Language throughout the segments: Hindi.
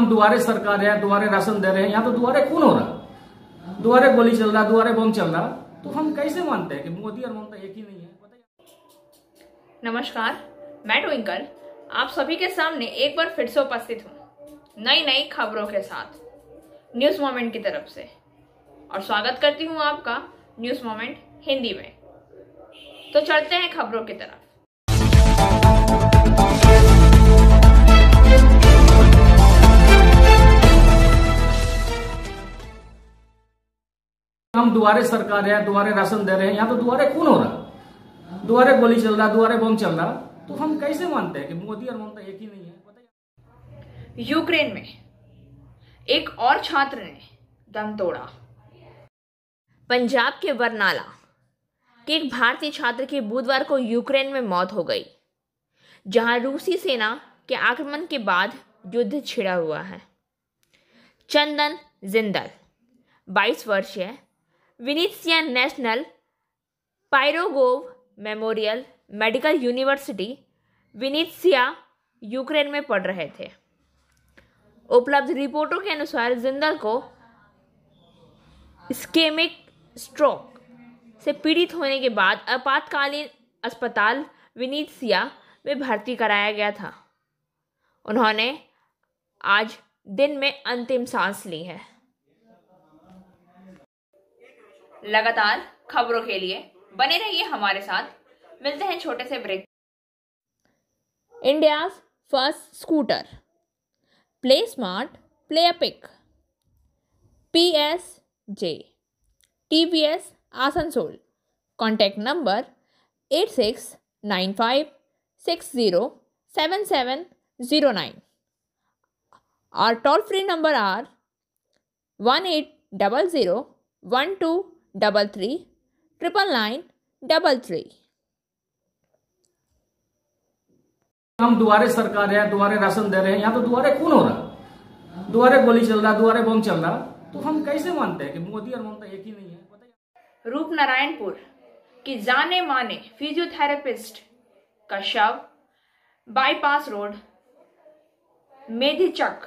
हम दुआरे सरकार है, दुआरे राशन दे रहे हैं, यहाँ तो दुआरे खून हो रहा, दुआरे गोली चल रहा, दुआरे बम चल रहा, तो हम कैसे मानते हैं कि मोदी और ममता एक ही नहीं है? बताइए। नमस्कार, मैं ट्विंकल आप सभी के सामने एक बार फिर से उपस्थित हूँ नई खबरों के साथ न्यूज मोमेंट की तरफ से, और स्वागत करती हूँ आपका न्यूज मोमेंट हिंदी में। तो चलते हैं खबरों की तरफ। हम दुआरे सरकार है, दुआरे राशन दे रहे हैं, यहाँ तो दुआरे खून हो रहा, दुआरे गोली चल रहा, दुआरे बम चल रहा, तो हम कैसे मानते हैं कि मोदी और ममता एक ही नहीं है? बताइए। यूक्रेन में एक और छात्र ने दम तोड़ा। पंजाब के बरनाला के एक भारतीय छात्र की बुधवार को यूक्रेन में मौत हो गई, जहां रूसी सेना के आक्रमण के बाद युद्ध छिड़ा हुआ है। चंदन जिंदल 22 वर्षीय Vinnytsia National Pirogov Memorial Medical University Vinnytsia Ukraine में पढ़ रहे थे। उपलब्ध रिपोर्टों के अनुसार जिंदल को इस्केमिक स्ट्रोक से पीड़ित होने के बाद आपातकालीन अस्पताल विनीत्सिया में भर्ती कराया गया था। उन्होंने आज दिन में अंतिम सांस ली है। लगातार खबरों के लिए बने रहिए हमारे साथ। मिलते हैं छोटे से break. India's first scooter play smart play अपिक PSJ TVS Asansol. Contact number 8695607709। Our toll free number are 180012339933। हम दुआरे सरकार है, दुआरे राशन दे रहे हैं, यहाँ तो दुआरे खून हो रहा, दुआरे गोली चल रहा, दुआरे बम चल रहा, तो हम कैसे मानते हैं कि मोदी और ममता एक ही नहीं है? बताइए। रूपनारायणपुर की जाने माने फिजियोथेरेपिस्ट का शव बाईपास रोड मेधिचक।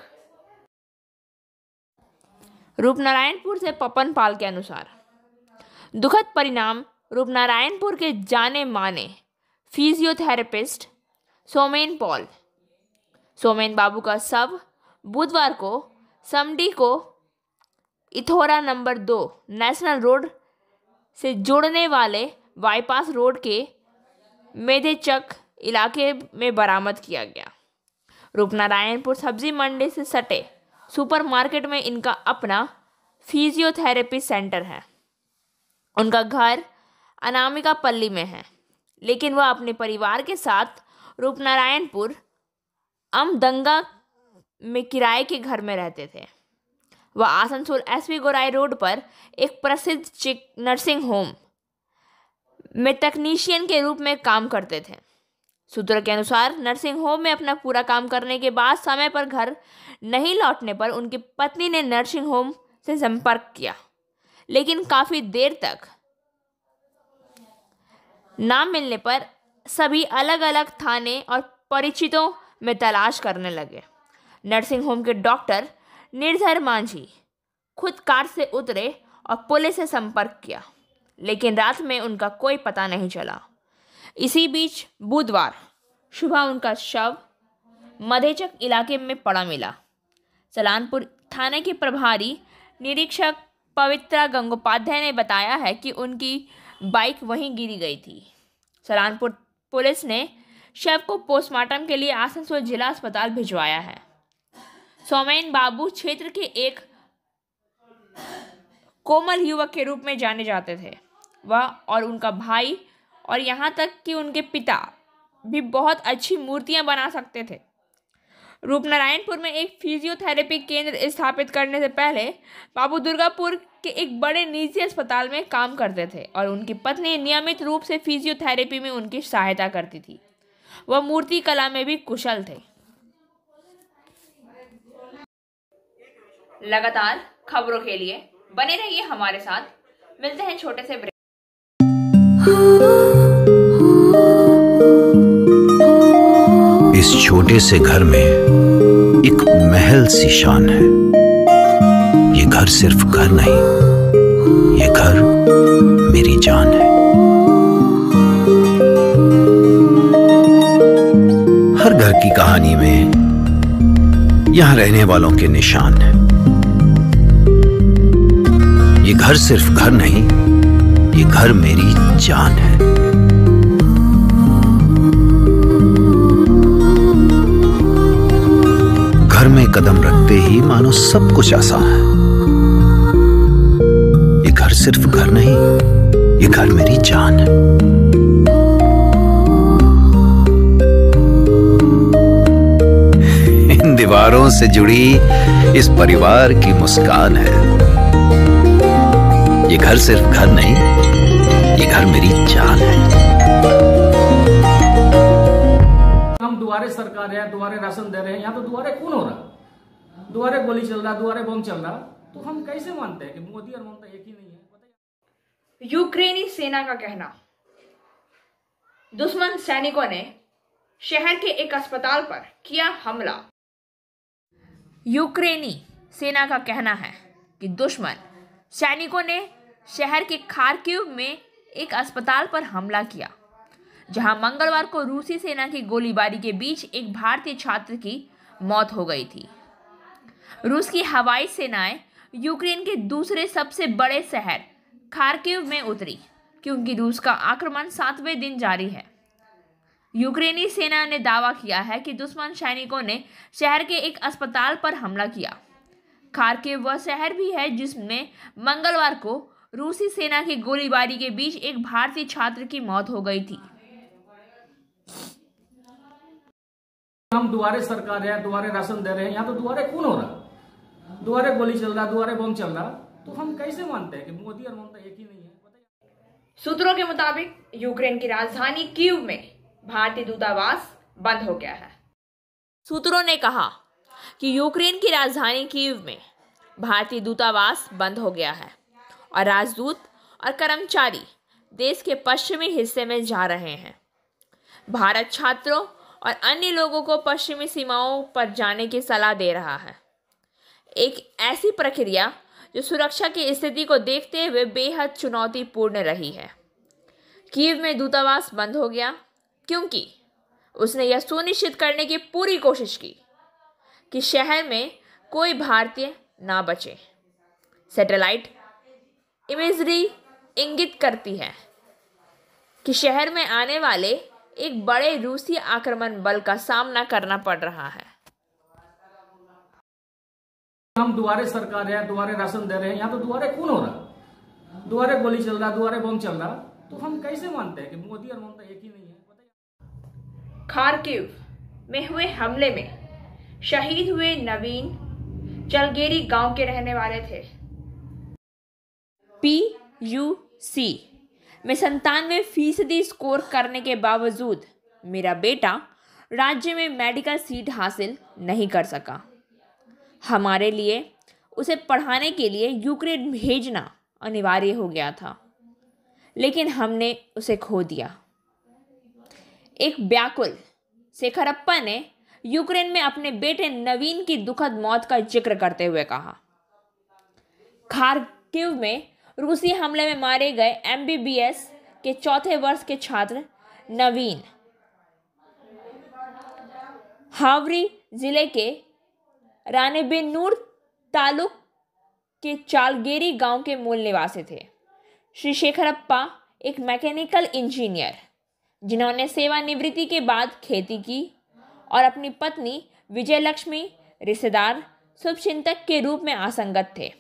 रूपनारायणपुर से पपन पाल के अनुसार दुखद परिणाम रूपनारायणपुर के जाने माने फिजियोथेरेपिस्ट सोमेन बाबू का शव बुधवार को समडी को इथोरा नंबर 2 नेशनल रोड से जोड़ने वाले बाईपास रोड के मेधेचक इलाके में बरामद किया गया। रूपनारायणपुर सब्जी मंडी से सटे सुपरमार्केट में इनका अपना फिजियोथेरेपी सेंटर है। उनका घर अनामिका पल्ली में है, लेकिन वह अपने परिवार के साथ रूपनारायणपुर अमदंगा में किराए के घर में रहते थे। वह आसनसोल SV गोराई रोड पर एक प्रसिद्ध नर्सिंग होम में तकनीशियन के रूप में काम करते थे। सूत्रों के अनुसार नर्सिंग होम में अपना पूरा काम करने के बाद समय पर घर नहीं लौटने पर उनकी पत्नी ने नर्सिंग होम से संपर्क किया, लेकिन काफ़ी देर तक ना मिलने पर सभी अलग अलग थाने और परिचितों में तलाश करने लगे। नर्सिंग होम के डॉक्टर निर्धर मांझी खुद कार से उतरे और पुलिस से संपर्क किया, लेकिन रात में उनका कोई पता नहीं चला। इसी बीच बुधवार सुबह उनका शव मधेचक इलाके में पड़ा मिला। सलानपुर थाने के प्रभारी निरीक्षक पवित्रा गंगोपाध्याय ने बताया है कि उनकी बाइक वहीं गिरी गई थी। सलानपुर पुलिस ने शव को पोस्टमार्टम के लिए आसनसोल जिला अस्पताल भिजवाया है। सोमेन बाबू क्षेत्र के एक कोमल युवक के रूप में जाने जाते थे। वह और उनका भाई और यहाँ तक कि उनके पिता भी बहुत अच्छी मूर्तियाँ बना सकते थे। रूपनारायणपुर में एक फिजियोथेरेपी केंद्र स्थापित करने से पहले बाबू दुर्गापुर के एक बड़े निजी अस्पताल में काम करते थे और उनकी पत्नी नियमित रूप से फिजियोथेरेपी में उनकी सहायता करती थी। वह मूर्ति कला में भी कुशल थे। लगातार खबरों के लिए बने रहिए हमारे साथ। मिलते हैं छोटे से ब्रेक। इस छोटे से घर में एक महल सी शान है। ये घर सिर्फ घर नहीं, ये घर मेरी जान है। हर घर की कहानी में यहां रहने वालों के निशान है। ये घर सिर्फ घर नहीं, ये घर मेरी जान है। घर में कदम रखते ही मानो सब कुछ आसान है। ये घर सिर्फ घर नहीं, ये घर मेरी जान है। इन दीवारों से जुड़ी इस परिवार की मुस्कान है। ये घर सिर्फ घर नहीं, ये घर मेरी जान है। हम दुआरे सरकार है, दुआरे राशन दे रहे हैं, यहाँ तो दुआरे खून हो रहा, दुआरे गोली चल रहा, दुआरे बम चल रहा, तो हम कैसे मानते हैं कि मोदी और ममता एक ही नहीं है? बताइए। यूक्रेनी सेना का कहना, दुश्मन सैनिकों ने शहर के एक अस्पताल पर किया हमला। यूक्रेनी सेना का कहना है कि दुश्मन सैनिकों ने शहर के खार्किव में एक अस्पताल पर हमला किया, जहां मंगलवार को रूसी सेना की गोलीबारी के बीच एक भारतीय छात्र की मौत हो गई थी। रूस की हवाई सेनाएं यूक्रेन के दूसरे सबसे बड़े शहर खार्किव में उतरी, क्योंकि रूस का आक्रमण 7वें दिन जारी है। यूक्रेनी सेना ने दावा किया है कि दुश्मन सैनिकों ने शहर के एक अस्पताल पर हमला किया। खार्किव वह शहर भी है जिसमें मंगलवार को रूसी सेना की गोलीबारी के बीच एक भारतीय छात्र की मौत हो गई थी। हम दुआरे सरकार है, दुआरे राशन दे रहे हैं, यहाँ तो दुआरे खून हो रहा, दुआरे गोली चल रहा, दुआरे बम चल रहा, तो हम कैसे मानते हैं कि मोदी और ममता एक ही नहीं है? बताइए। सूत्रों के मुताबिक यूक्रेन की राजधानी कीव में भारतीय दूतावास बंद हो गया है। सूत्रों ने कहा कि यूक्रेन की राजधानी कीव में भारतीय दूतावास बंद हो गया है और राजदूत और कर्मचारी देश के पश्चिमी हिस्से में जा रहे हैं। भारत छात्रों और अन्य लोगों को पश्चिमी सीमाओं पर जाने की सलाह दे रहा है। एक ऐसी प्रक्रिया जो सुरक्षा की स्थिति को देखते हुए बेहद चुनौतीपूर्ण रही है। कीव में दूतावास बंद हो गया क्योंकि उसने यह सुनिश्चित करने की पूरी कोशिश की कि शहर में कोई भारतीय ना बचे। सैटेलाइट इमेजरी इंगित करती है कि शहर में आने वाले एक बड़े रूसी आक्रमण बल का सामना करना पड़ रहा है। हम दुआरे सरकार है, दुआरे राशन दे रहे हैं, यहाँ तो दुआरे खून हो रहा, दुआरे गोली चल रहा, दुआरे बम चल रहा, तो हम कैसे मानते हैं कि मोदी और ममता एक ही नहीं है? बताइए। खार्किव में हुए हमले में शहीद हुए नवीन चलगेरी गांव के रहने वाले थे। PUC में 97% स्कोर करने के बावजूद मेरा बेटा राज्य में मेडिकल सीट हासिल नहीं कर सका। हमारे लिए उसे पढ़ाने के लिए यूक्रेन भेजना अनिवार्य हो गया था, लेकिन हमने उसे खो दिया। एक व्याकुल शेखरप्पा ने यूक्रेन में अपने बेटे नवीन की दुखद मौत का जिक्र करते हुए कहा। खार्किव में रूसी हमले में मारे गए MBBS के 4थे वर्ष के छात्र नवीन हावरी जिले के रानेबेनूर तालुक के चालगेरी गांव के मूल निवासी थे। श्री शेखरप्पा एक मैकेनिकल इंजीनियर जिन्होंने सेवानिवृत्ति के बाद खेती की और अपनी पत्नी विजयलक्ष्मी रिश्तेदार शुभचिंतक के रूप में असंगत थे,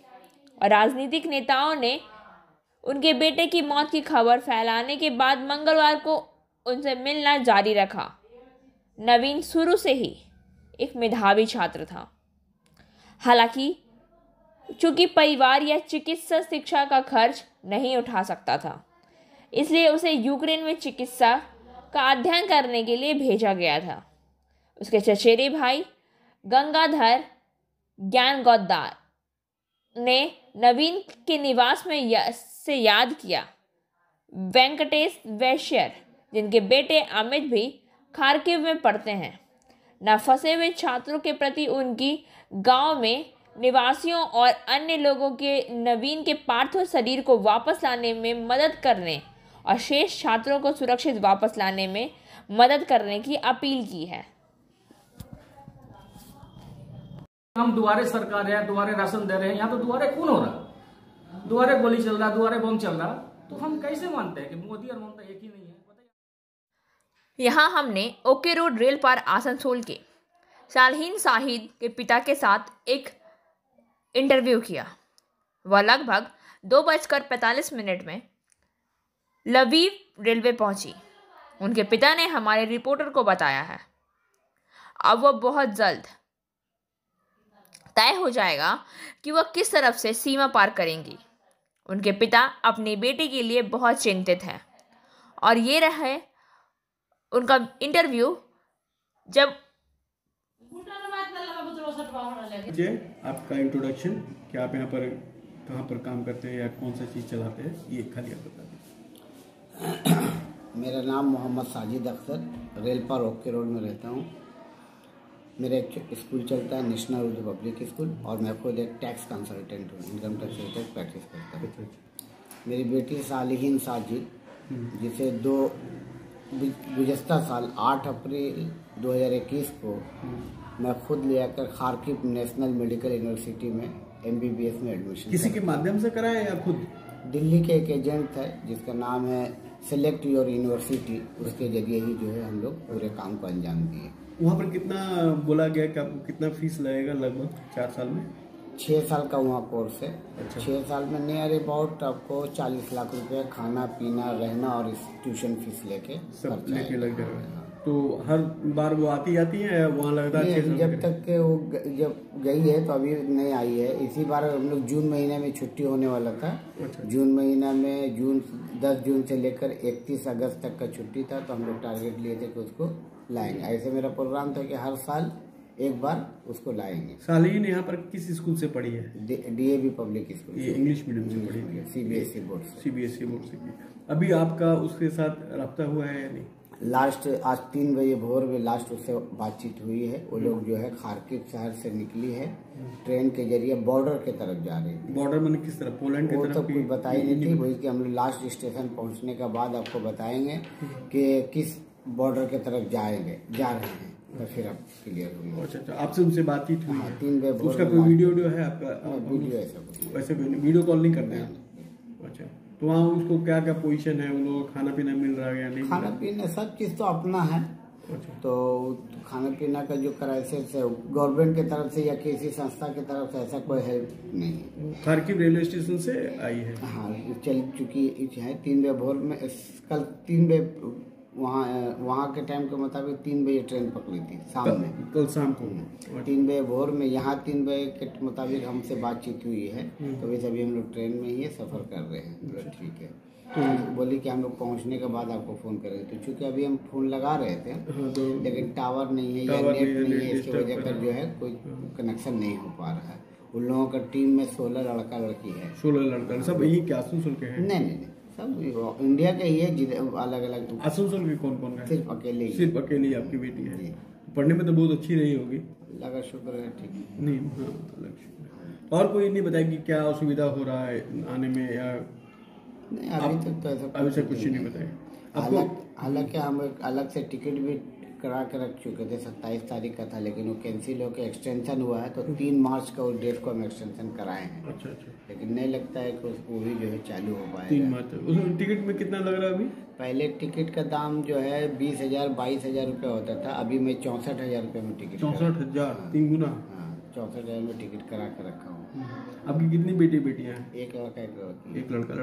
और राजनीतिक नेताओं ने उनके बेटे की मौत की खबर फैलाने के बाद मंगलवार को उनसे मिलना जारी रखा। नवीन शुरू से ही एक मेधावी छात्र था। हालांकि चूंकि परिवार या चिकित्सा शिक्षा का खर्च नहीं उठा सकता था, इसलिए उसे यूक्रेन में चिकित्सा का अध्ययन करने के लिए भेजा गया था। उसके चचेरे भाई गंगाधर ज्ञानगौदार ने नवीन के निवास में से याद किया। वेंकटेश वैश्यर, जिनके बेटे अमित भी खार्किव में पढ़ते हैं, न फंसे हुए छात्रों के प्रति उनकी गांव में निवासियों और अन्य लोगों के नवीन के पार्थिव शरीर को वापस लाने में मदद करने और शेष छात्रों को सुरक्षित वापस लाने में मदद करने की अपील की है। हम दुआरे सरकार है, दुआरे राशन दे रहे हैं, यहाँ तो दुआरे खून हो रहा, दुआरे गोली चल रहा, दुआरे बम चल रहा, तो हम कैसे मानते हैं कि मोदी और ममता एक ही नहीं है? यहाँ हमने ओके रोड रेल पार आसनसोल के शालीन शाहिद के पिता के साथ एक इंटरव्यू किया। वह लगभग 2:45 में लवीव रेलवे पहुंची। उनके पिता ने हमारे रिपोर्टर को बताया है अब वह बहुत जल्द तय हो जाएगा कि वह किस तरफ से सीमा पार करेंगी। उनके पिता अपनी बेटी के लिए बहुत चिंतित हैं और ये रहे उनका इंटरव्यू जब आपका इंट्रोडक्शन कि आप यहाँ पर कहाँ पर काम करते हैं या कौन सा चीज़ चलाते हैं, ये खाली आप बता दें। मेरा नाम मोहम्मद साजिद अख्तर, रेल पार ओके रोड में रहता हूँ। मेरा एक स्कूल चलता है नेशनल उर्दू पब्लिक स्कूल और मैं खुद एक टैक्स कंसल्टेंट हूँ, इनकम टैक्स रिलेटेड प्रैक्टिस करता हूँ। मेरी बेटी सालिहीन साजिद जिसे गुज़श्ता साल 8 अप्रैल 2021 को मैं खुद ले आकर खारकिव नेशनल मेडिकल यूनिवर्सिटी में MBBS में एडमिशन किसी के माध्यम से कराया या खुद? दिल्ली के एक एजेंट है जिसका नाम है सेलेक्ट योर यूनिवर्सिटी, उसके जरिए ही जो है हम लोग पूरे काम को अंजाम दिए। वहाँ पर कितना बोला गया कि आपको कितना फीस लगेगा लगभग 4 साल में? 6 साल का वहाँ कोर्स है। अच्छा। 6 साल में नियर अबाउट आपको 40 लाख रुपए खाना पीना रहना और ट्यूशन फीस लेके सब लेके लग जाएगा। तो हर बार वो आती जाती है वहाँ लगता है? जब तक के वो जब गई है तो अभी नहीं आई है। इसी बार हम लोग जून महीने में छुट्टी होने वाला था। अच्छा। जून महीना में 10 जून से लेकर 31 अगस्त तक का छुट्टी था, तो हम लोग टारगेट लिए थे कि उसको लाएंगे। ऐसे मेरा प्रोग्राम था कि हर साल एक बार उसको लाएंगे। सालीन यहाँ पर किस स्कूल से पढ़ी है? DAV public school. ये इंग्लिश मीडियम से पढ़ी है? CBSE बोर्ड से। CBSE बोर्ड से। अभी आपका उसके साथ रब्ता हुआ है या नहीं? लास्ट आज 3 बजे भोर में लास्ट उससे बातचीत हुई है। वो लोग जो है खारकिव शहर से निकली है, ट्रेन के जरिए बॉर्डर के तरफ जा रही है। बॉर्डर में किस तरफ? पोलैंड की तरफ? वो तो कुछ बताई नहीं थी, वही कि हम लोग लास्ट स्टेशन पहुंचने के बाद आपको बताएंगे कि किस बॉर्डर के तरफ जा रहे हैं, तो फिर आप क्लियर होंगे। अच्छा, आपसे उनसे बातचीत हुई है? 3 बजे भोर। उसका कोई वीडियो है आपका? वीडियो ऐसा कुछ वैसे वीडियो कॉल नहीं करते हैं? अच्छा, तो वहाँ उसको क्या क्या पोजीशन है, उन लोगों को खाना पीना मिल रहा है या नहीं? खाना पीना सब चीज तो अपना है। अच्छा। तो खाना पीना का जो क्राइसिस है गवर्नमेंट की तरफ से या किसी संस्था की तरफ से ऐसा कोई हेल्प नहीं है। खारकिव रेलवे स्टेशन से आई है? हाँ, चल चुकी है। 3 बजे भोर में कल 3 बजे वहाँ के टाइम के मुताबिक 3 बजे ट्रेन पकड़ी थी शाम में, कल शाम को। 3 बजे भोर में, यहाँ 3 बजे के मुताबिक हमसे बातचीत हुई है। तो वैसे अभी हम लोग ट्रेन में ही सफर कर रहे हैं। ठीक है, तो बोली कि हम लोग पहुँचने के बाद आपको फोन करेंगे। तो चूंकि अभी हम फोन लगा रहे थे लेकिन टावर नहीं है या नेट नहीं है, इसकी वजह कर जो है कोई कनेक्शन नहीं हो पा रहा है। उन लोगों का टीम में 16 लड़का लड़की है। 16 लड़का सब यही क्या आसनसोल के हैं? नहीं, सब इंडिया के ही है, अलग अलग। आसनसोल के कौन कौन है? सिर्फ अकेले आपकी बेटी है? पढ़ने में तो बहुत अच्छी रही होगी। लगा शुक्र है, ठीक नहीं। हाँ, अलग शुक्र। और कोई नहीं बताया कि क्या असुविधा हो रहा है आने में या नहीं? अभी तक तो ऐसा अभी से कुछ नहीं बताया। हालांकि हम एक अलग से टिकट भी करा के रख चुके थे, 27 तारीख का था, लेकिन वो कैंसिल होकर एक्सटेंशन हुआ है। तो 3 मार्च का उस डेट को हम एक्सटेंशन कराए हैं। अच्छा। लेकिन नहीं लगता है कि वो भी जो है चालू हो पाएगा। 3 मार्च उस टिकट में कितना लग रहा है अभी? पहले टिकट का दाम जो है 20,000 22,000 रुपये होता था। अभी मैं 64,000 रुपये में टिकट। 64,000? 3 गुना? हाँ, 64,000 में टिकट करा के रखा हूँ। आपकी कितनी बेटियां हैं? एक लड़का एक लड़की। एक लड़का।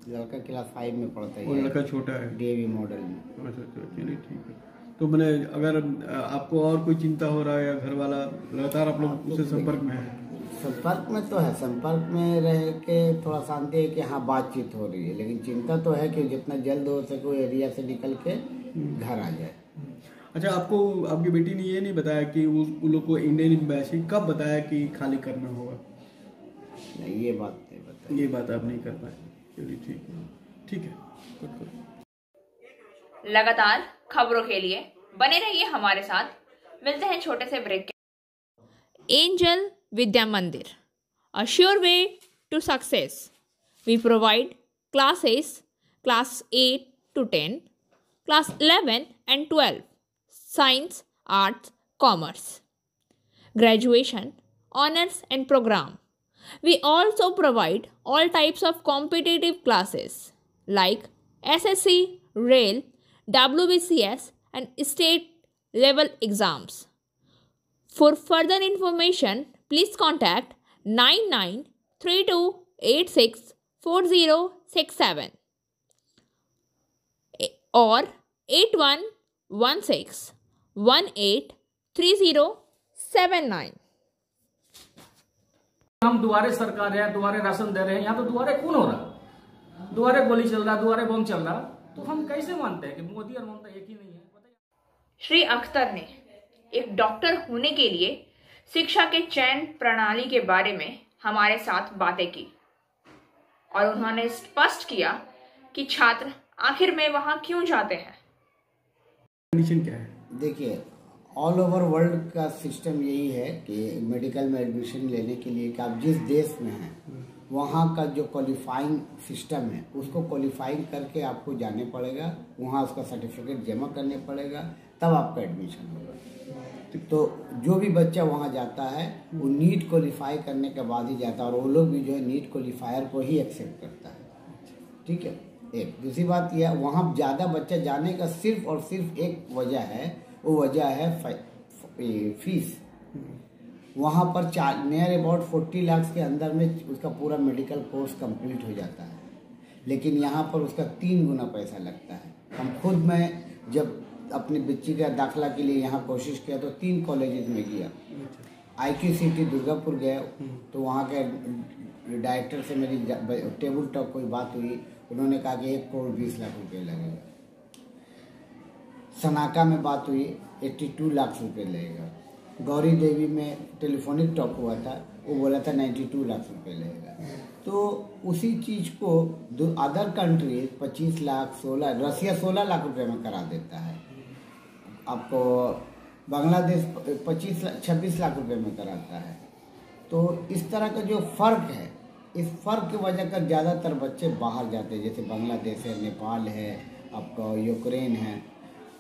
लड़का क्लास 5 में पढ़ता है और लड़का छोटा है? DAV मॉडल में। अच्छा, चलिए ठीक है। तो मैंने अगर आपको और कोई चिंता हो रहा है या घर वाला लगातार आप लोग उससे संपर्क में है? संपर्क में तो है, संपर्क में रह के थोड़ा शांति है कि हाँ बातचीत हो रही है, लेकिन चिंता तो है कि जितना जल्द हो सके एरिया से निकल के घर आ जाए। अच्छा, आपको आपकी बेटी ने ये नहीं बताया कि उन लोग को इंडियन एम्बेसी कब बताया कि खाली करना होगा? नहीं, ये बात नहीं बताई। ये बात आप नहीं कर पाए। चलिए ठीक है। लगातार खबरों के लिए बने रहिए हमारे साथ। मिलते हैं छोटे से ब्रेक के। Angel Vidya Mandir, a sure way to success. We provide classes class 8 to 10, class 11 and 12, science, arts, commerce, graduation, honors and program. We also provide all types of competitive classes like SSC, Rail, WBCS and state level exams. For further information, please contact 9932864067 or 8116183079. हम दुआरे सरकार है, दुआरे राशन दे रहे हैं, यहाँ तो दुआरे खून हो रहा, दुआरे गोली चल रहा, दुआरे बम चल रहा, तो हम कैसे मानते हैं कि मोदी और ममता एक ही नहीं है? श्री अख्तर ने एक डॉक्टर होने के लिए शिक्षा के चयन प्रणाली के बारे में हमारे साथ बातें की और उन्होंने स्पष्ट किया कि छात्र आखिर में वहां क्यों जाते हैं। कंडीशन क्या है? देखिए, ऑल ओवर वर्ल्ड का सिस्टम यही है कि मेडिकल में एडमिशन लेने के लिए कि आप जिस देश में हैं वहाँ का जो क्वालिफाइंग सिस्टम है उसको क्वालिफाइंग करके आपको जाने पड़ेगा, वहाँ उसका सर्टिफिकेट जमा करने पड़ेगा, तब आपका एडमिशन होगा। तो जो भी बच्चा वहाँ जाता है वो नीट क्वालिफाई करने के बाद ही जाता है और वो लोग भी जो है नीट क्वालिफायर को ही एक्सेप्ट करता है। ठीक है। एक दूसरी बात यह, वहाँ ज़्यादा बच्चा जाने का सिर्फ और सिर्फ एक वजह है, वो वजह है फीस। वहाँ पर नियर अबाउट 40 लाख के अंदर में उसका पूरा मेडिकल कोर्स कंप्लीट हो जाता है, लेकिन यहाँ पर उसका 3 गुना पैसा लगता है। हम खुद में जब अपनी बच्ची का दाखिला के लिए यहाँ कोशिश किया तो 3 कॉलेजेस में गया। IQCT दुर्गापुर गया तो वहाँ के डायरेक्टर से मेरी टेबल टॉक कोई बात हुई, उन्होंने कहा कि 1 करोड़ 20 लाख रुपए लगेगा। सनाका में बात हुई 82 लाख रुपए लगेगा। गौरी देवी में टेलीफोनिक टॉक हुआ था, वो बोला था 92 लाख रुपए लगेगा। तो उसी चीज़ को अदर कंट्री 25 लाख 16, रसिया 16 लाख रुपए में करा देता है, आपको बांग्लादेश 26 लाख रुपए में कराता है। तो इस तरह का जो फ़र्क है, इस फ़र्क की वजह कर ज़्यादातर बच्चे बाहर जाते हैं, जैसे बांग्लादेश है, नेपाल है, आपका यूक्रेन है,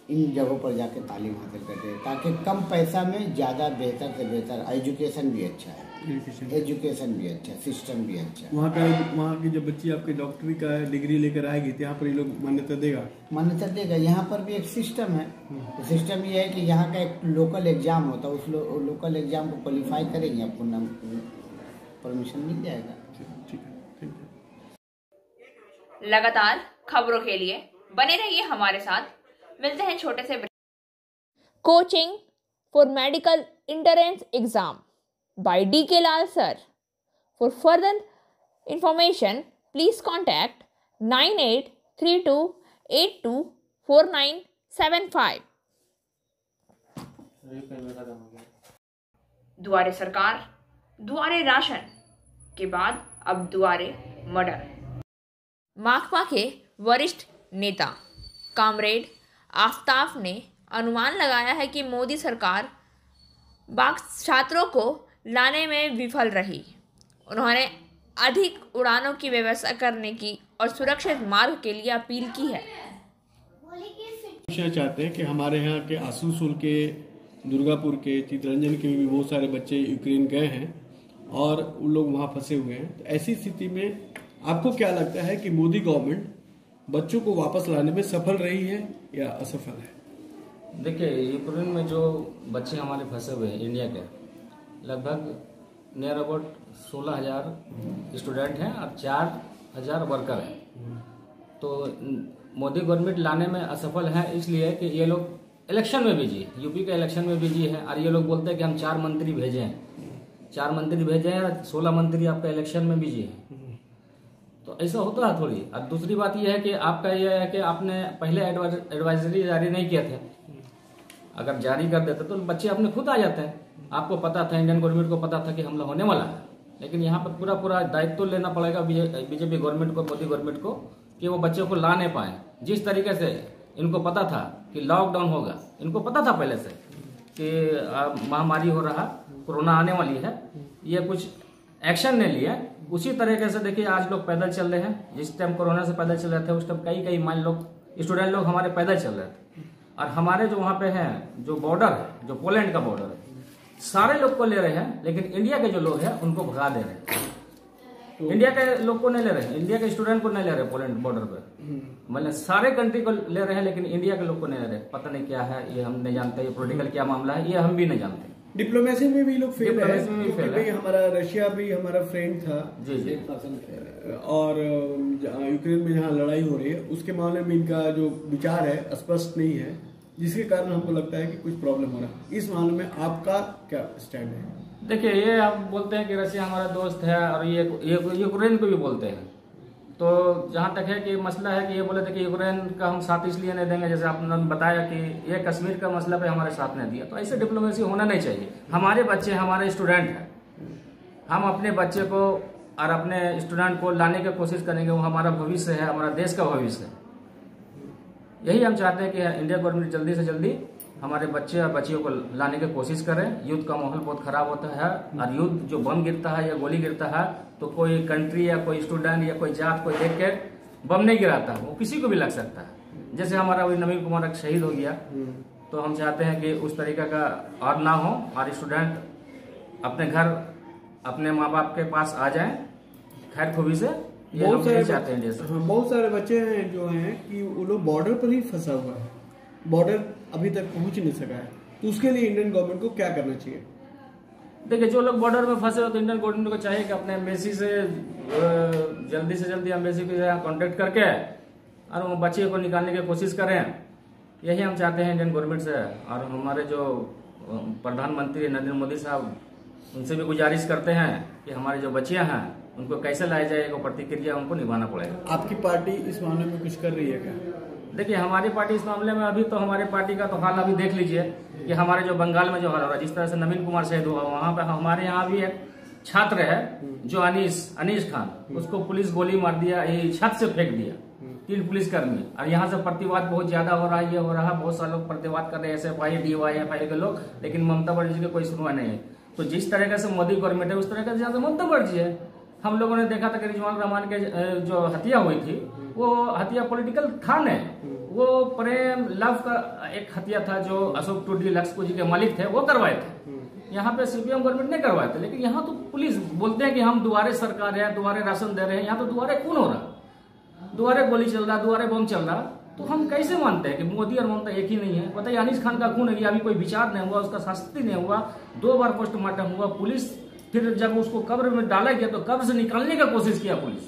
इन जगहों पर जाके तालीम हासिल करते हैं ताकि कम पैसा में ज़्यादा बेहतर से बेहतर एजुकेशन भी अच्छा है, एजुकेशन भी अच्छा, सिस्टम भी अच्छा है। वहाँ की जो बच्ची आपकी डॉक्टरी का डिग्री लेकर आएगी तो यहाँ पर ये लोग मान्यता देगा। यहाँ पर भी एक सिस्टम है। तो सिस्टम ये है कि यहाँ का एक लोकल एग्जाम होता है, उस लोकल एग्जाम को क्वालिफाई करेंगे, आपको नाम परमिशन मिल जाएगा। ठीक है। लगातार खबरों के लिए बने रहिए हमारे साथ। मिलते हैं छोटे से coaching for medical entrance exam by DK Lal sir. For further information, please contact 9832824975. दुआरे सरकार, दुआरे राशन के बाद अब दुआरे मर्डर। माकपा के वरिष्ठ नेता कामरेड आफ्ताब ने अनुमान लगाया है कि मोदी सरकार छात्रों को लाने में विफल रही। उन्होंने अधिक उड़ानों की व्यवस्था करने की और सुरक्षित मार्ग के लिए अपील की है। चाहते हैं कि हमारे यहाँ के आसनसोल के, दुर्गापुर के, चितरंजन के भी बहुत सारे बच्चे यूक्रेन गए हैं और उन लोग वहाँ फंसे हुए हैं। तो ऐसी स्थिति में आपको क्या लगता है कि मोदी गवर्नमेंट बच्चों को वापस लाने में सफल रही है या असफल है? देखिए, यूक्रेन में जो बच्चे हमारे फंसे हुए हैं इंडिया के, लगभग नियर अबाउट 16,000 स्टूडेंट हैं और 4,000 वर्कर हैं। तो मोदी गवर्नमेंट लाने में असफल है इसलिए कि ये लोग इलेक्शन में बिजी है, यूपी के इलेक्शन में बिजी है और ये लोग बोलते हैं कि हम 4 मंत्री भेजे हैं, 4 मंत्री भेजे हैं और 16 मंत्री आपका इलेक्शन में बिजी है। तो ऐसा होता है थोड़ी। और दूसरी बात यह है कि आपका यह है कि आपने पहले एडवाइजरी जारी नहीं किया था, अगर जारी कर देते तो बच्चे अपने खुद आ जाते हैं। आपको पता था, इंडियन गवर्नमेंट को पता था कि हमला होने वाला है, लेकिन यहाँ पर पूरा दायित्व लेना पड़ेगा बीजेपी गवर्नमेंट को, मोदी गवर्नमेंट को, कि वो बच्चों को ला नहीं पाए। जिस तरीके से इनको पता था कि लॉकडाउन होगा, इनको पता था पहले से, कि महामारी हो रहा, कोरोना आने वाली है, ये कुछ एक्शन नहीं लिया। उसी तरीके से देखिए आज लोग पैदल चल रहे हैं। जिस टाइम कोरोना से पैदल चल रहे थे उस टाइम कई मान लोग स्टूडेंट लोग हमारे पैदल चल रहे थे। और हमारे जो वहाँ पे हैं, जो बॉर्डर है, जो पोलैंड का बॉर्डर है, सारे लोग को ले रहे हैं, लेकिन इंडिया के जो लोग हैं उनको भगा दे रहे हैं। इंडिया के लोग को नहीं ले रहे हैं, इंडिया के स्टूडेंट को नहीं ले रहे पोलैंड बॉर्डर पे, मतलब सारे कंट्री को ले रहे हैं, लेकिन इंडिया के लोग को नहीं ले रहे। पता नहीं क्या है, ये हम नहीं जानते, ये पॉलिटिकल क्या मामला है, ये हम भी नहीं जानते। डिप्लोमेसी में भी लोग फेल है, क्योंकि हमारा रशिया भी हमारा फ्रेंड था जी जी, और यूक्रेन में जहाँ लड़ाई हो रही है उसके मामले में इनका जो विचार है स्पष्ट नहीं है, जिसके कारण हमको लगता है कि कुछ प्रॉब्लम हो रहा है। इस मामले में आपका क्या स्टैंड है? देखिए, ये हम बोलते हैं कि रशिया हमारा दोस्त है और ये यूक्रेन को भी बोलते हैं। तो जहाँ तक है कि मसला है कि ये बोले थे कि यूक्रेन का हम साथ इसलिए नहीं देंगे, जैसे आपने बताया कि ये कश्मीर का मसला पे हमारे साथ नहीं दिया। तो ऐसे डिप्लोमेसी होना नहीं चाहिए। हमारे बच्चे हमारे स्टूडेंट हैं, हम अपने बच्चे को और अपने स्टूडेंट को लाने की कोशिश करेंगे। वो हमारा भविष्य है, हमारा देश का भविष्य है। यही हम चाहते हैं कि इंडिया गवर्नमेंट जल्दी से जल्दी हमारे बच्चे और बच्चियों को लाने की कोशिश करें। युद्ध का माहौल बहुत खराब होता है, और युद्ध जो बम गिरता है या गोली गिरता है तो कोई कंट्री या कोई स्टूडेंट या कोई जात कोई देख के बम नहीं गिराता, वो किसी को भी लग सकता है। जैसे हमारा वही नवीन कुमार एक शहीद हो गया, तो हम चाहते हैं कि उस तरीका का और ना हो, और स्टूडेंट अपने घर अपने माँ बाप के पास आ जाएं खैर खूबी से। ये हम नहीं चाहते हैं। जैसे बहुत सारे बच्चे हैं जो हैं कि वो लोग बॉर्डर पर ही फंसा हुआ है, बॉर्डर अभी तक पहुंच नहीं सका है। तो उसके लिए इंडियन गवर्नमेंट को क्या करना चाहिए? देखिए, जो लोग बॉर्डर में फंसे हो तो इंडियन गवर्नमेंट को चाहिए कि अपने एम्बेसी से जल्दी एम्बेसी के साथ कॉन्टेक्ट करके और वो बच्चे को निकालने की कोशिश करें। यही हम चाहते हैं इंडियन गवर्नमेंट से। और हमारे जो प्रधानमंत्री नरेंद्र मोदी साहब, उनसे भी गुजारिश करते हैं कि हमारे जो बच्चियां हैं उनको कैसे लाया जाएगा, प्रतिक्रिया उनको निभाना पड़ेगा। आपकी पार्टी इस मामले में कुछ कर रही है क्या? देखिए, हमारी पार्टी इस मामले में अभी तो हमारी पार्टी का तो हाल अभी देख लीजिए कि हमारे जो बंगाल में जो हाल हो रहा है, जिस तरह से नवीन कुमार शहीद हुआ, वहाँ पे हमारे यहाँ भी एक छात्र है जो अनीस खान, उसको पुलिस गोली मार दिया, ये छत से फेंक दिया, 3 पुलिसकर्मी। और यहाँ से प्रतिवाद बहुत ज्यादा हो रहा है, ये हो रहा है, बहुत सारे लोग प्रतिवाद कर रहे हैं, SFI DYFI के लोग, लेकिन ममता बनर्जी की कोई सुनवाई नहीं है। तो जिस तरह से मोदी गवर्नमेंट है उस तरह से ममता बनर्जी है। हम लोगों ने देखा था कि रिजवान रहमान के जो हत्या हुई थी, वो हत्या पॉलिटिकल था नहीं, वो प्रेम लव का एक हत्या था जो अशोक टूडी लक्ष्मण जी के मालिक थे वो करवाए थे। यहाँ पे CPM गवर्नमेंट नहीं करवाए थे, लेकिन यहाँ तो पुलिस बोलते हैं कि हम दुआरे सरकार है, दुआरे राशन दे रहे हैं। यहाँ तो दुआरे खून हो रहा, दुआरे गोली चल रहा, दुआरे बम चल रहा। तो हम कैसे मानते हैं कि मोदी और ममता एक ही नहीं है? बताइए, अनीस खान का खून है, अभी कोई विचार नहीं हुआ, उसका शास्ति नहीं हुआ, 2 बार पोस्टमार्टम हुआ, पुलिस फिर जब उसको कब्र में डाला गया तो कब्र से निकालने का कोशिश किया पुलिस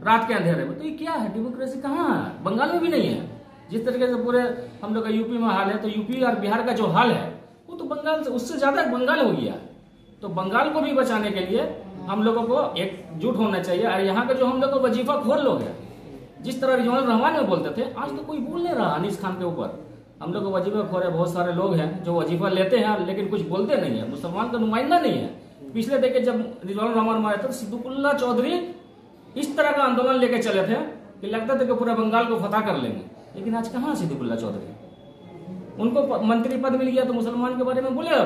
रात के अंधेरे में। तो ये क्या है? डेमोक्रेसी कहाँ है? बंगाल में भी नहीं है। जिस तरीके से पूरे हम लोग का यूपी में हाल है, तो यूपी और बिहार का जो हाल है वो तो बंगाल से उससे ज्यादा बंगाल हो गया। तो बंगाल को भी बचाने के लिए हम लोगों को एकजुट होना चाहिए। और यहाँ के जो हम लोग को वजीफा खोर लोग हैं, जिस तरह रिजवान रहमान में बोलते थे, आज तो कोई बोल नहीं रहा अनीस खान के ऊपर। हम लोग को वजीफा खोर है, बहुत सारे लोग हैं जो वजीफा लेते हैं लेकिन कुछ बोलते नहीं है, मुसलमान का नुमाइंदा नहीं है। पिछले देखे जब रिजवान रहमान मारे थे, सिद्दुकुल्ला चौधरी इस तरह का आंदोलन लेके चले थे कि लगता था कि पूरा बंगाल को फतह कर लेंगे। लेकिन आज कहाँ सिद्दुकुल्ला चौधरी? उनको मंत्री पद मिल गया तो मुसलमान के बारे में बोलेगा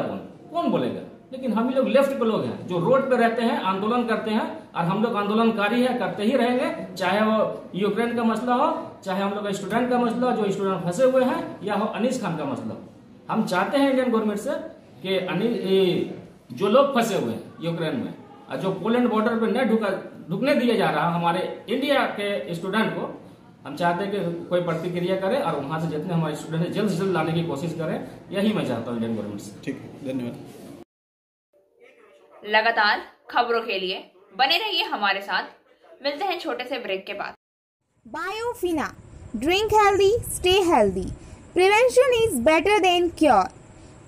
कौन बोलेगा? लेकिन हम लोग लेफ्ट के लोग हैं जो रोड पे रहते हैं, आंदोलन करते हैं, और हम लोग आंदोलनकारी है, करते ही रहेंगे, चाहे वो यूक्रेन का मसला हो, चाहे हम लोग का स्टूडेंट का मसला हो, जो स्टूडेंट फंसे हुए हैं, या हो अनीस खान का मसला हो। हम चाहते हैं इंडियन गवर्नमेंट से कि जो लोग फंसे हुए हैं यूक्रेन में और जो पोलैंड बॉर्डर पे नहीं ढुकने दिया जा रहा हमारे इंडिया के स्टूडेंट को, हम चाहते हैं कि कोई प्रतिक्रिया करे और वहां से जितने हमारे स्टूडेंट हैं जल्द से जल्द लाने की कोशिश करें। यही मैं चाहता हूँ इंडियन गवर्नमेंट से। ठीक है, धन्यवाद। लगातार खबरों के लिए बने रहिए हमारे साथ। मिलते हैं छोटे से ब्रेक के बाद। Biofina. Drink healthy, stay healthy. Prevention is better than cure.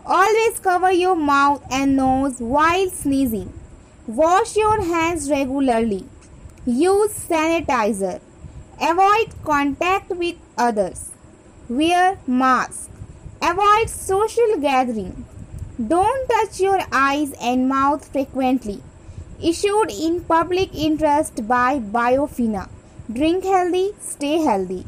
Always cover your mouth and nose while sneezing. Wash your hands regularly. Use sanitizer. Avoid contact with others. Wear mask. Avoid social gathering. Don't touch your eyes and mouth frequently. Issued in public interest by Biofina. Drink healthy, stay healthy.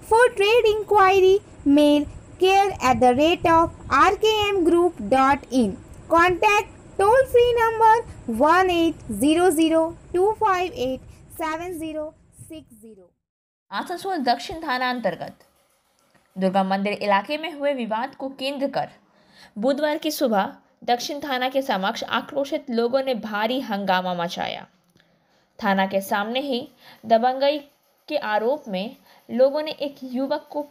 For trade inquiry, mail care@rkmgroup.in. Contact toll-free number 1800-258-7060. Asansol दक्षिण थाना अंतर्गत दुर्गा मंदिर इलाके में हुए विवाद को केंद्र कर बुधवार की सुबह दक्षिण थाना के समक्ष आक्रोशित लोगों ने भारी हंगामा मचाया। थाना के सामने ही दबंगई के आरोप में लोगों ने एक युवक को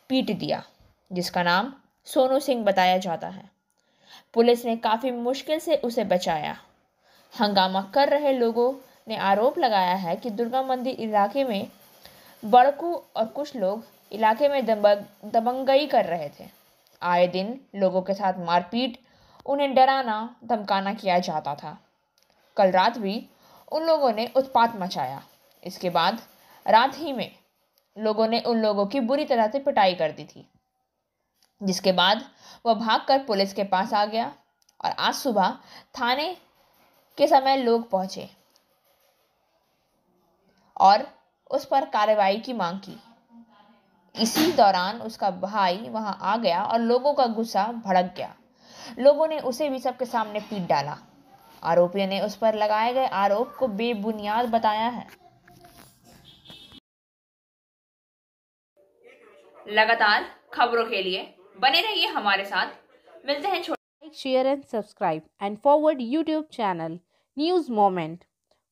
पीट दिया, जिसका नाम सोनू सिंह बताया जाता है। पुलिस ने काफी मुश्किल से उसे बचाया। हंगामा कर रहे लोगों ने आरोप लगाया है कि दुर्गा मंदिर इलाके में बड़कू और कुछ लोग इलाके में दबंगई कर रहे थे। आए दिन लोगों के साथ मारपीट, उन्हें डराना धमकाना किया जाता था। कल रात भी उन लोगों ने उत्पात मचाया। इसके बाद रात ही में लोगों ने उन लोगों की बुरी तरह से पिटाई कर दी थी, जिसके बाद वह भागकर पुलिस के पास आ गया और आज सुबह थाने के समय लोग पहुंचे और उस पर कार्रवाई की मांग की। इसी दौरान उसका भाई वहां आ गया और लोगों का गुस्सा भड़क गया। लोगों ने उसे भी सबके सामने पीट डाला। आरोपियों ने उस पर लगाए गए आरोप को बेबुनियाद बताया है। लगातार खबरों के लिए बने रहिए हमारे साथ। मिलते हैं Like, share and subscribe and forward YouTube channel News Moment.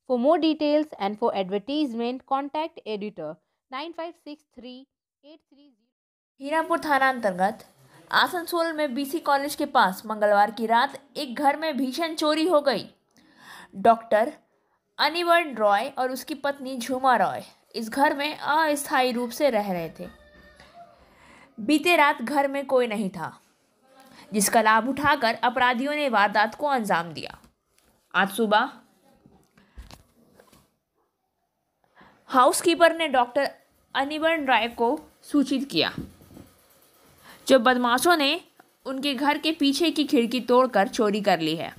For more details and for advertisement, contact editor 956383. Hirapur थाना अंतर्गत आसनसोल में बीसी कॉलेज के पास मंगलवार की रात एक घर में भीषण चोरी हो गई। डॉक्टर अनिवर्ण रॉय और उसकी पत्नी झूमा रॉय इस घर में अस्थायी रूप से रह रहे थे। बीते रात घर में कोई नहीं था, जिसका लाभ उठाकर अपराधियों ने वारदात को अंजाम दिया। आज सुबह हाउसकीपर ने डॉक्टर अनिवर्ण राय को सूचित किया, जो बदमाशों ने उनके घर के पीछे की खिड़की तोड़कर चोरी कर ली है।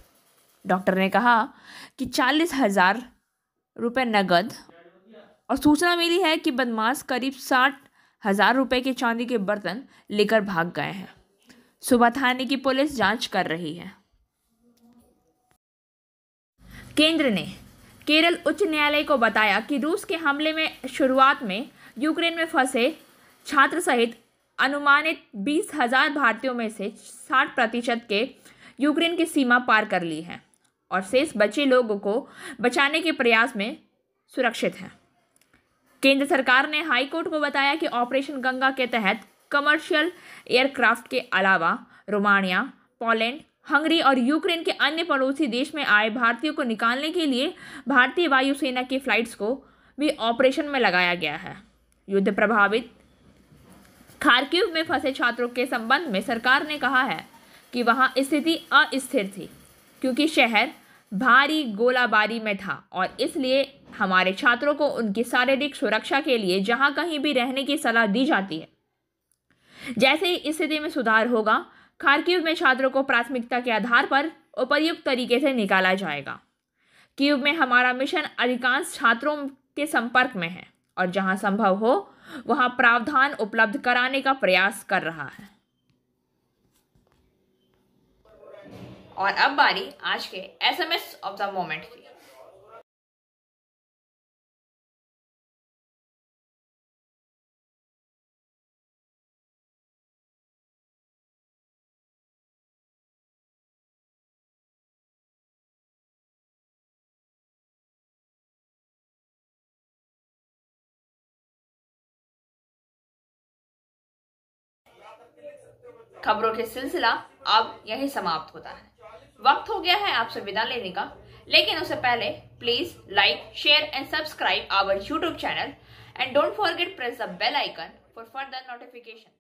डॉक्टर ने कहा कि 40,000 रुपये नगद और सूचना मिली है कि बदमाश करीब 60,000 रुपये के चांदी के बर्तन लेकर भाग गए हैं। सुबह थाने की पुलिस जांच कर रही है। केंद्र ने केरल उच्च न्यायालय को बताया कि रूस के हमले में शुरुआत में यूक्रेन में फंसे छात्र सहित अनुमानित 20,000 भारतीयों में से 60% के यूक्रेन की सीमा पार कर ली है और शेष बचे लोगों को बचाने के प्रयास में सुरक्षित हैं। केंद्र सरकार ने हाईकोर्ट को बताया कि ऑपरेशन गंगा के तहत कमर्शियल एयरक्राफ्ट के अलावा रोमानिया, पोलैंड, हंगरी और यूक्रेन के अन्य पड़ोसी देश में आए भारतीयों को निकालने के लिए भारतीय वायुसेना की फ्लाइट्स को भी ऑपरेशन में लगाया गया है। युद्ध प्रभावित खार्किव में फंसे छात्रों के संबंध में सरकार ने कहा है कि वहां स्थिति अस्थिर थी, क्योंकि शहर भारी गोलाबारी में था और इसलिए हमारे छात्रों को उनकी शारीरिक सुरक्षा के लिए जहां कहीं भी रहने की सलाह दी जाती है। जैसे ही स्थिति में सुधार होगा, खार्किव में छात्रों को प्राथमिकता के आधार पर उपयुक्त तरीके से निकाला जाएगा। कीव में हमारा मिशन अधिकांश छात्रों के संपर्क में है और जहां संभव हो वहां प्रावधान उपलब्ध कराने का प्रयास कर रहा है। और अब बारी आज के SMS ऑफ द मोमेंट की। खबरों के सिलसिला अब यही समाप्त होता है। वक्त हो गया है आपसे विदा लेने का, लेकिन उससे पहले please like, share and subscribe our YouTube channel and don't forget press the bell icon for further notification.